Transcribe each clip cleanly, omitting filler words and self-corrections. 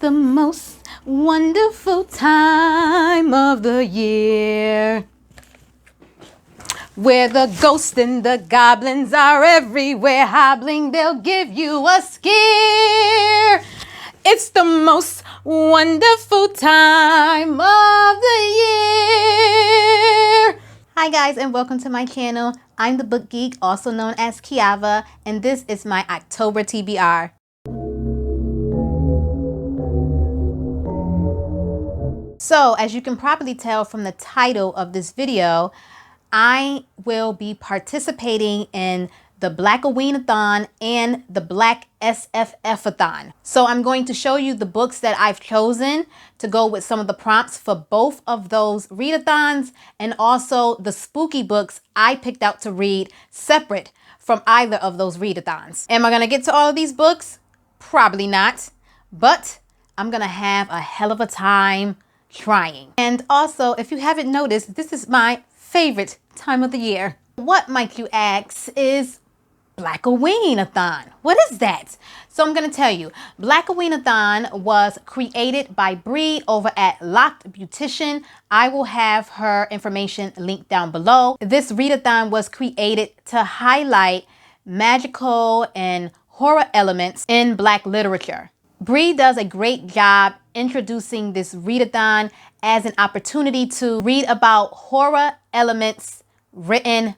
the most wonderful time of the year, where the ghosts and the goblins are everywhere hobbling. They'll give you a scare. It's the most wonderful time of the year. Hi guys, and welcome to my channel. I'm the Book Geek, also known as Kiava, and this is my October TBR. So, as you can probably tell from the title of this video, I will be participating in the Black-Oween-Athon and the BlackSFFathon. So I'm going to show you the books that I've chosen to go with some of the prompts for both of those readathons, and also the spooky books I picked out to read separate from either of those readathons. Am I gonna get to all of these books? Probably not, but I'm gonna have a hell of a time trying. And also, if you haven't noticed, this is my favorite time of the year. What, might you ask, is Black-Oween-Athon? What is that? So I'm going to tell you. Black-Oween-Athon was created by Bree over at Loc'D Booktician. I will have her information linked down below. This readathon was created to highlight magical and horror elements in Black literature. Bree does a great job introducing this readathon as an opportunity to read about horror elements written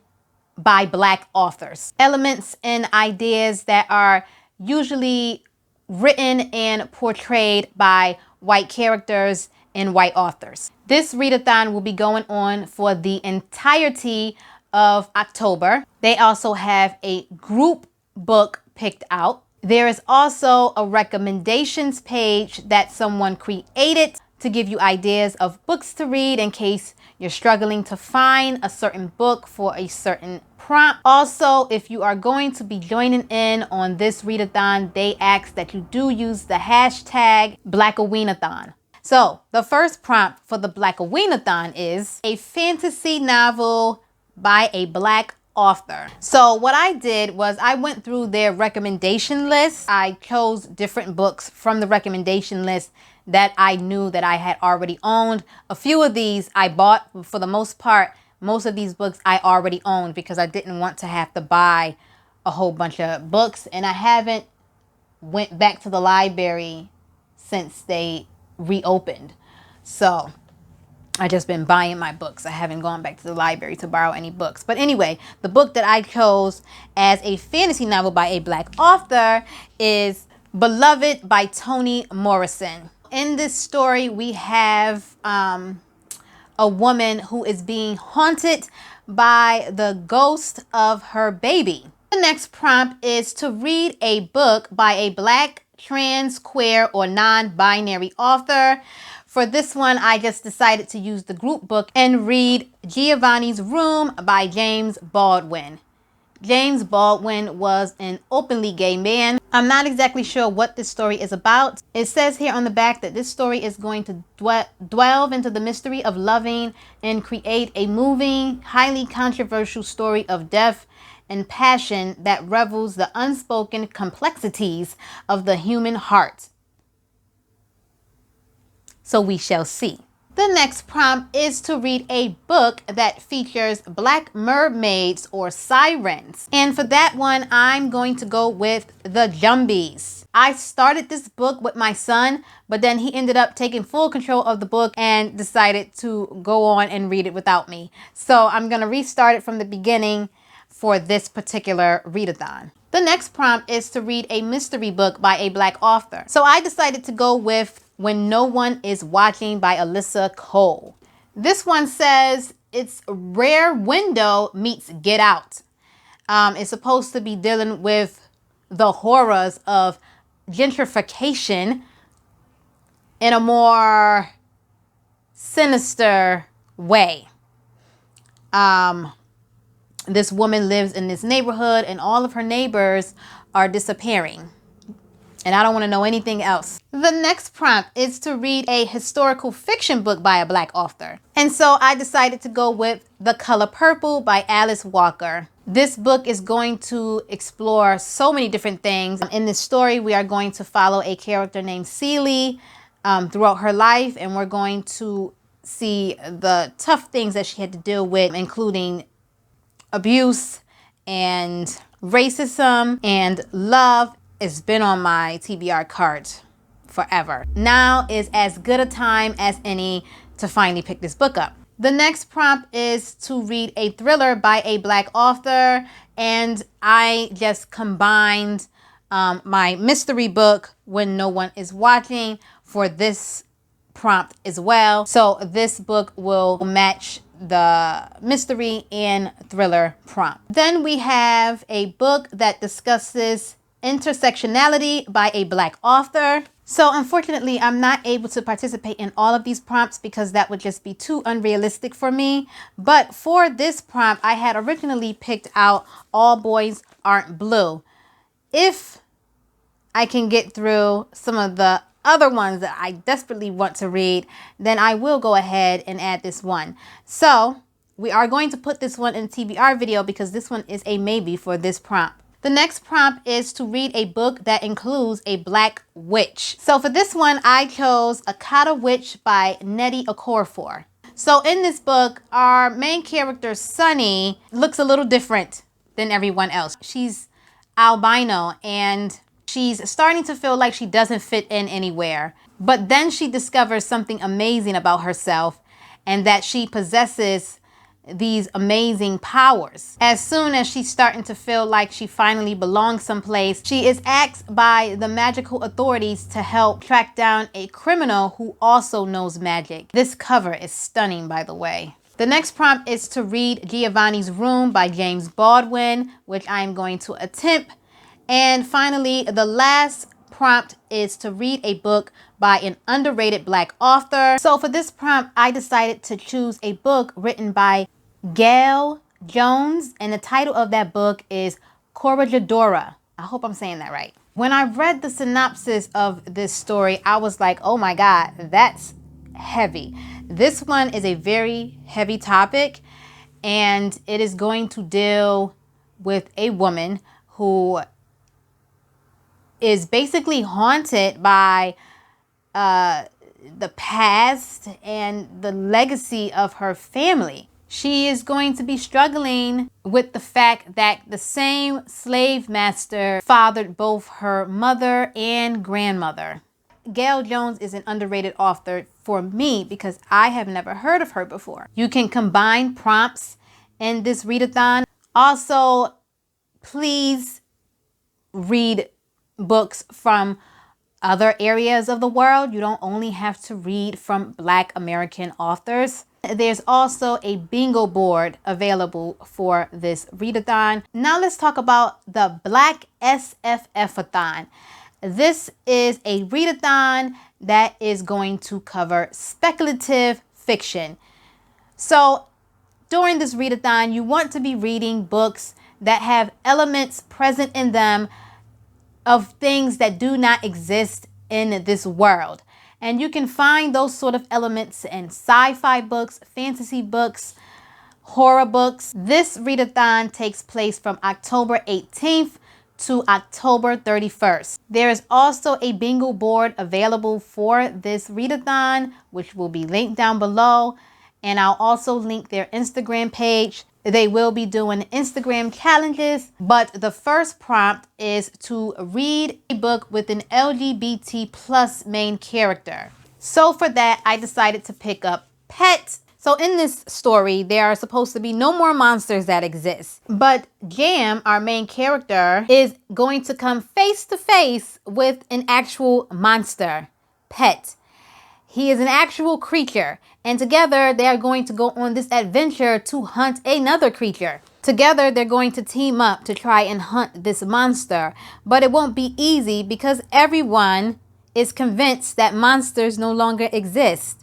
by Black authors. Elements and ideas that are usually written and portrayed by white characters and white authors. This readathon will be going on for the entirety of October. They also have a group book picked out. There is also a recommendations page that someone created to give you ideas of books to read in case you're struggling to find a certain book for a certain prompt. Also, if you are going to be joining in on this readathon, they ask that you do use the hashtag Black-Oween-Athon. So the first prompt for the Black-Oween-Athon is a fantasy novel by a Black author. So what I did was I went through their recommendation list. I chose different books from the recommendation list that I knew that I had already owned. A few of these I bought. For the most part, most of these books I already owned because I didn't want to have to buy a whole bunch of books, and I haven't went back to the library since they reopened. So I just been buying my books. I haven't gone back to the library to borrow any books. But anyway, the book that I chose as a fantasy novel by a Black author is Beloved by Toni Morrison. In this story, we have a woman who is being haunted by the ghost of her baby. The next prompt is to read a book by a Black, trans, queer, or non-binary author. For this one, I just decided to use the group book and read Giovanni's Room by James Baldwin. James Baldwin was an openly gay man. I'm not exactly sure what this story is about. It says here on the back that this story is going to delve into the mystery of loving and create a moving, highly controversial story of death and passion that revels the unspoken complexities of the human heart. So we shall see. The next prompt is to read a book that features Black mermaids or sirens. And for that one, I'm going to go with The Jumbies. I started this book with my son, but then he ended up taking full control of the book and decided to go on and read it without me. So I'm going to restart it from the beginning for this particular readathon. The next prompt is to read a mystery book by a Black author. So I decided to go with When No One Is Watching by Alyssa Cole. This one says it's Rare Window meets Get Out. It's supposed to be dealing with the horrors of gentrification in a more sinister way. This woman lives in this neighborhood and all of her neighbors are disappearing. And I don't want to know anything else. The next prompt is to read a historical fiction book by a Black author. And so I decided to go with The Color Purple by Alice Walker. This book is going to explore so many different things. In this story, we are going to follow a character named Celie throughout her life, and we're going to see the tough things that she had to deal with, including abuse and racism and love. It's been on my TBR card forever. Now is as good a time as any to finally pick this book up. The next prompt is to read a thriller by a Black author, and I just combined my mystery book, When No One Is Watching, for this prompt as well. So this book will match the mystery and thriller prompt. Then we have a book that discusses intersectionality by a Black author. So unfortunately, I'm not able to participate in all of these prompts because that would just be too unrealistic for me. But for this prompt, I had originally picked out All Boys Aren't Blue. If I can get through some of the other ones that I desperately want to read, then I will go ahead and add this one. So we are going to put this one in TBR video because this one is a maybe for this prompt. The next prompt is to read a book that includes a Black witch. So for this one, I chose Akata Witch by Nnedi Okorafor. So in this book, our main character, Sunny, looks a little different than everyone else. She's albino and she's starting to feel like she doesn't fit in anywhere. But then she discovers something amazing about herself, and that she possesses these amazing powers. As soon as she's starting to feel like she finally belongs someplace, she is asked by the magical authorities to help track down a criminal who also knows magic. This cover is stunning, by the way. The next prompt is to read Giovanni's Room by James Baldwin, which I'm going to attempt. And finally, the last prompt is to read a book by an underrated Black author. So for this prompt, I decided to choose a book written by Gail Jones, and the title of that book is Corregidora. I hope I'm saying that right. When I read the synopsis of this story, I was like, oh my God, that's heavy. This one is a very heavy topic, and it is going to deal with a woman who is basically haunted by the past and the legacy of her family. She is going to be struggling with the fact that the same slave master fathered both her mother and grandmother. Gail Jones is an underrated author for me because I have never heard of her before. You can combine prompts in this readathon. Also, please read books from other areas of the world. You don't only have to read from Black American authors. There's also a bingo board available for this readathon. Now let's talk about the BlackSFFathon. This is a readathon that is going to cover speculative fiction. So during this readathon, you want to be reading books that have elements present in them of things that do not exist in this world. And you can find those sort of elements in sci-fi books, fantasy books, horror books. This readathon takes place from October 18th to October 31st. There is also a bingo board available for this readathon, which will be linked down below. And I'll also link their Instagram page. They will be doing Instagram challenges, but the first prompt is to read a book with an LGBT plus main character. So for that, I decided to pick up Pet. So in this story, there are supposed to be no more monsters that exist, but Jam, our main character, is going to come face to face with an actual monster, Pet. He is an actual creature, and together they are going to go on this adventure to hunt another creature. Together they're going to team up to try and hunt this monster, but it won't be easy because everyone is convinced that monsters no longer exist.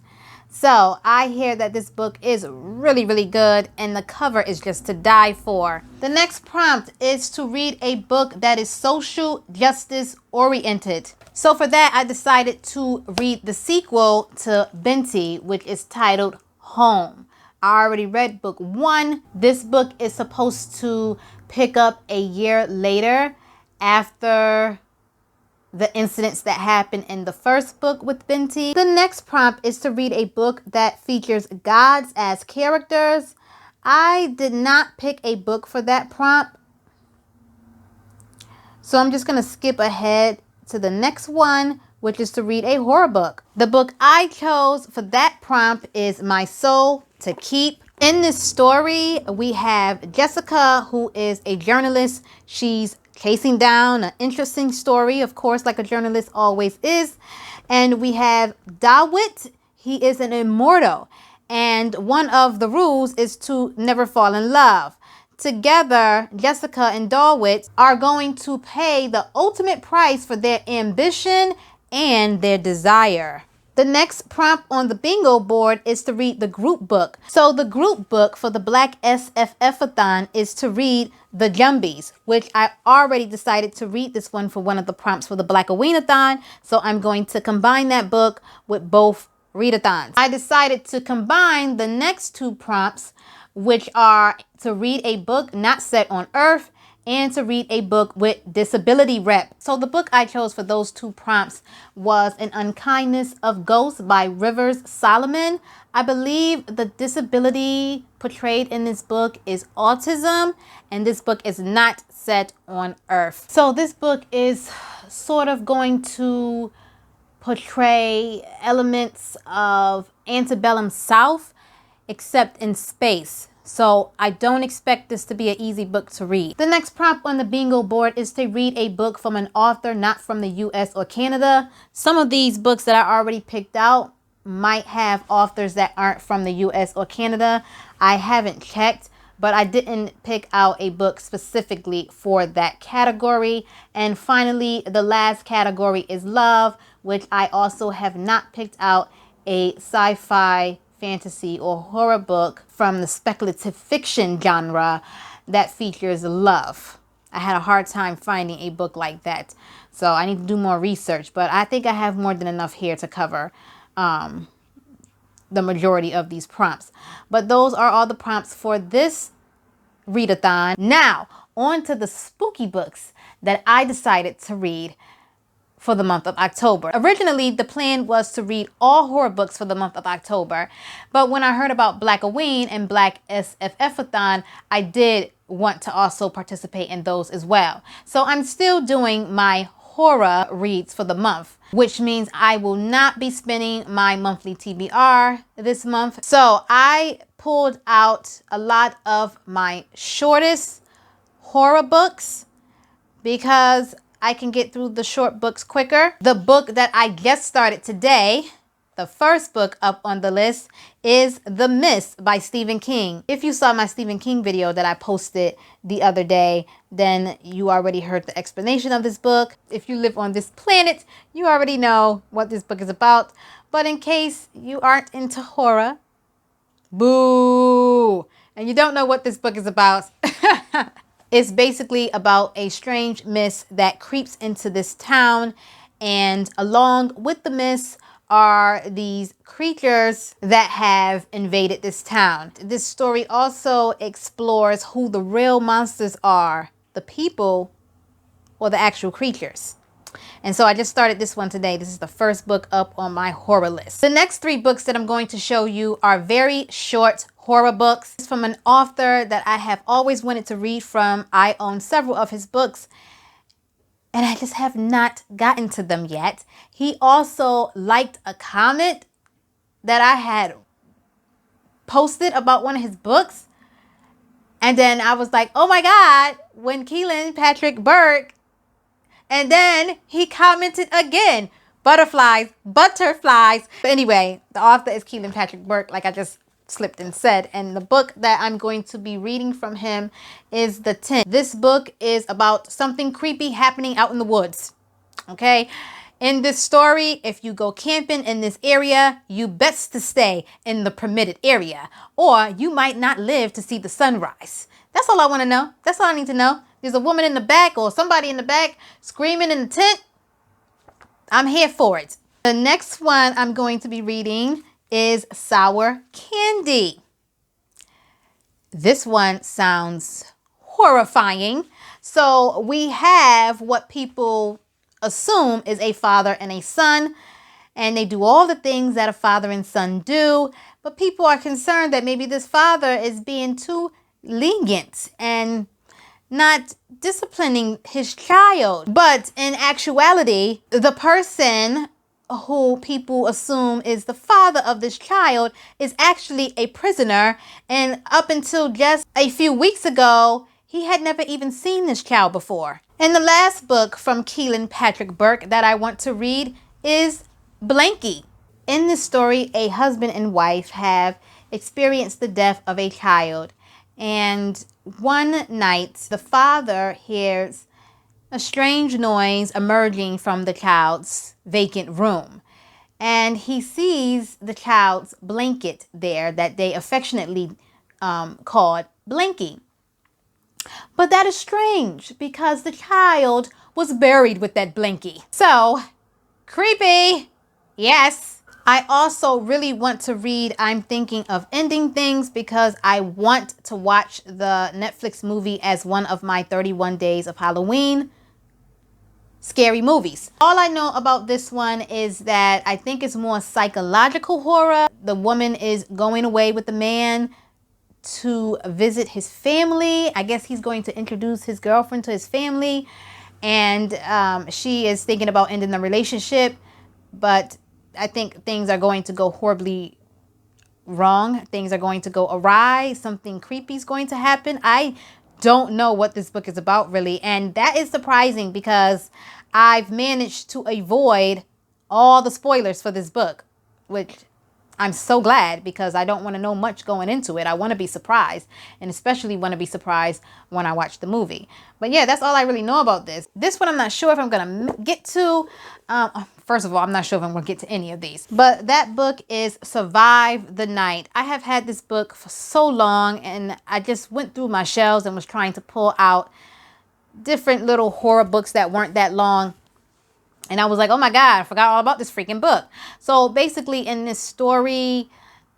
So I hear that this book is really, really good, and the cover is just to die for. The next prompt is to read a book that is social justice oriented. So for that, I decided to read the sequel to Binti, which is titled Home I already read book 1. This book is supposed to pick up a year later after the incidents that happened in the first book with Binti. The next prompt is to read a book that features gods as characters. I did not pick a book for that prompt, so I'm just going to skip ahead to the next one, which is to read a horror book. The book I chose for that prompt is My Soul to Keep. In this story, we have Jessica, who is a journalist. She's chasing down an interesting story, of course, like a journalist always is. And we have Dawit. He is an immortal. And one of the rules is to never fall in love. Together, Jessica and Dawit are going to pay the ultimate price for their ambition and their desire. The next prompt on the bingo board is to read the group book. So the group book for the BlackSFFathon is to read The Jumbies, which I already decided to read this one for one of the prompts for the Black-Oween-Athon. So I'm going to combine that book with both readathons. I decided to combine the next 2 prompts, which are to read a book not set on Earth and to read a book with disability rep. So the book I chose for those 2 prompts was An Unkindness of Ghosts by Rivers Solomon. I believe the disability portrayed in this book is autism, and this book is not set on Earth. So this book is sort of going to portray elements of antebellum South, except in space. So I don't expect this to be an easy book to read. The next prompt on the bingo board is to read a book from an author not from the US or Canada. Some of these books that I already picked out might have authors that aren't from the US or Canada. I haven't checked, but I didn't pick out a book specifically for that category. And finally, the last category is love, which I also have not picked out a sci-fi, fantasy, or horror book from the speculative fiction genre that features love. I had a hard time finding a book like that, so I need to do more research, but I think I have more than enough here to cover the majority of these prompts. But those are all the prompts for this readathon. Now, on to the spooky books that I decided to read for the month of October. Originally, the plan was to read all horror books for the month of October, but when I heard about Black-Oween and BlackSFFathon, I did want to also participate in those as well. So I'm still doing my horror reads for the month, which means I will not be spending my monthly TBR this month. So I pulled out a lot of my shortest horror books because I can get through the short books quicker. The book that I just started today, the first book up on the list, is The Mist by Stephen King. If you saw my Stephen King video that I posted the other day, then you already heard the explanation of this book. If you live on this planet, you already know what this book is about. But in case you aren't into horror, boo, and you don't know what this book is about, it's basically about a strange mist that creeps into this town, and along with the mist are these creatures that have invaded this town. This story also explores who the real monsters are, the people or the actual creatures. And so I just started this one today. This is the first book up on my horror list. The next 3 books that I'm going to show you are very short horror books. It's from an author that I have always wanted to read from. I own several of his books, and I just have not gotten to them yet. He also liked a comment that I had posted about one of his books. And then I was like, oh my God, when Keelan Patrick Burke. And then he commented again, butterflies. But anyway, the author is Keelan Patrick Burke, like I just slipped and said. And the book that I'm going to be reading from him is The Tent. This book is about something creepy happening out in the woods. Okay? In this story, if you go camping in this area, you best to stay in the permitted area, or you might not live to see the sunrise. That's all I want to know. That's all I need to know. There's a woman in the back or somebody in the back screaming in the tent. I'm here for it. The next one I'm going to be reading is Sour Candy. This one sounds horrifying. So we have what people assume is a father and a son, and they do all the things that a father and son do, but people are concerned that maybe this father is being too lenient and not disciplining his child. But in actuality, the person who people assume is the father of this child is actually a prisoner, and up until just a few weeks ago, he had never even seen this child before. And the last book from Keelan Patrick Burke that I want to read is Blanky. In this story, a husband and wife have experienced the death of a child, and one night the father hears a strange noise emerging from the child's vacant room, and he sees the child's blanket there that they affectionately called Blanky. But that is strange because the child was buried with that blankie. So, creepy. Yes. I also really want to read I'm Thinking of Ending Things because I want to watch the Netflix movie as one of my 31 Days of Halloween scary movies. All I know about this one is that I think it's more psychological horror. The woman is going away with the man to visit his family. I guess he's going to introduce his girlfriend to his family, and she is thinking about ending the relationship, but I think things are going to go horribly wrong. Things are going to go awry. Something creepy is going to happen. I don't know what this book is about really, and that is surprising because I've managed to avoid all the spoilers for this book, which I'm so glad because I don't want to know much going into it. I want to be surprised, and especially want to be surprised when I watch the movie. But yeah, that's all I really know about this. This one I'm not sure if I'm going to get to. First of all, I'm not sure if I'm going to get to any of these. But that book is Survive the Night. I have had this book for so long, and I just went through my shelves and was trying to pull out different little horror books that weren't that long. And I was like, oh my God, I forgot all about this freaking book. So basically in this story,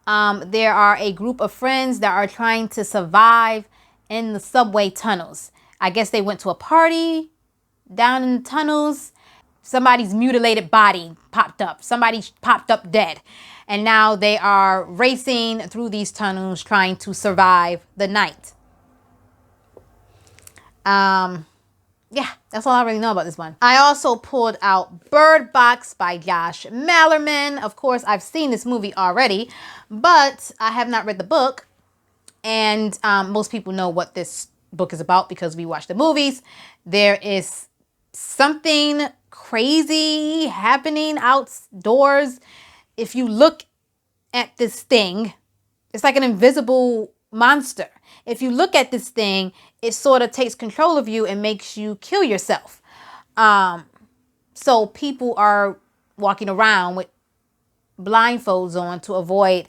there are a group of friends that are trying to survive in the subway tunnels. I guess they went to a party down in the tunnels. Somebody's mutilated body popped up. Somebody popped up dead. And now they are racing through these tunnels trying to survive the night. Yeah, that's all I really know about this one. I also pulled out Bird Box by Josh Malerman. Of course, I've seen this movie already, but I have not read the book. And most people know what this book is about because we watch the movies. There is something crazy happening outdoors. If you look at this thing, it's like an invisible monster. If you look at this thing, it sort of takes control of you and makes you kill yourself. So people are walking around with blindfolds on to avoid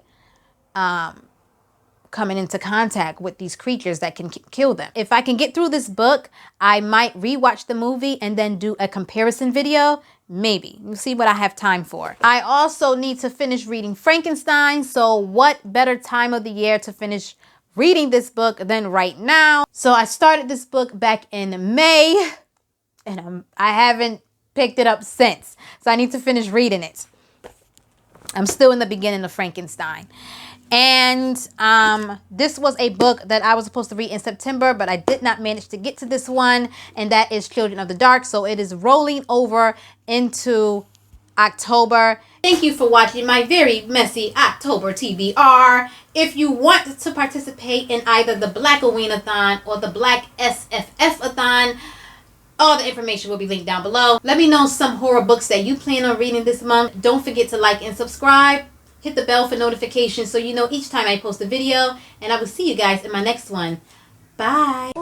coming into contact with these creatures that can kill them. If I can get through this book, I might rewatch the movie and then do a comparison video. Maybe. We'll see what I have time for. I also need to finish reading Frankenstein. So what better time of the year to finish reading this book than right now? So I started this book back in May and I haven't picked it up since. So I need to finish reading it. I'm still in the beginning of Frankenstein. And this was a book that I was supposed to read in September, but I did not manage to get to this one, and that is Children of the Dark. So it is rolling over into October. Thank you for watching my very messy October TBR. If you want to participate in either the Black-Oween-Athon or the BlackSFFathon, all the information will be linked down below. Let me know some horror books that you plan on reading this month. Don't forget to like and subscribe. Hit the bell for notifications so you know each time I post a video. And I will see you guys in my next one. Bye.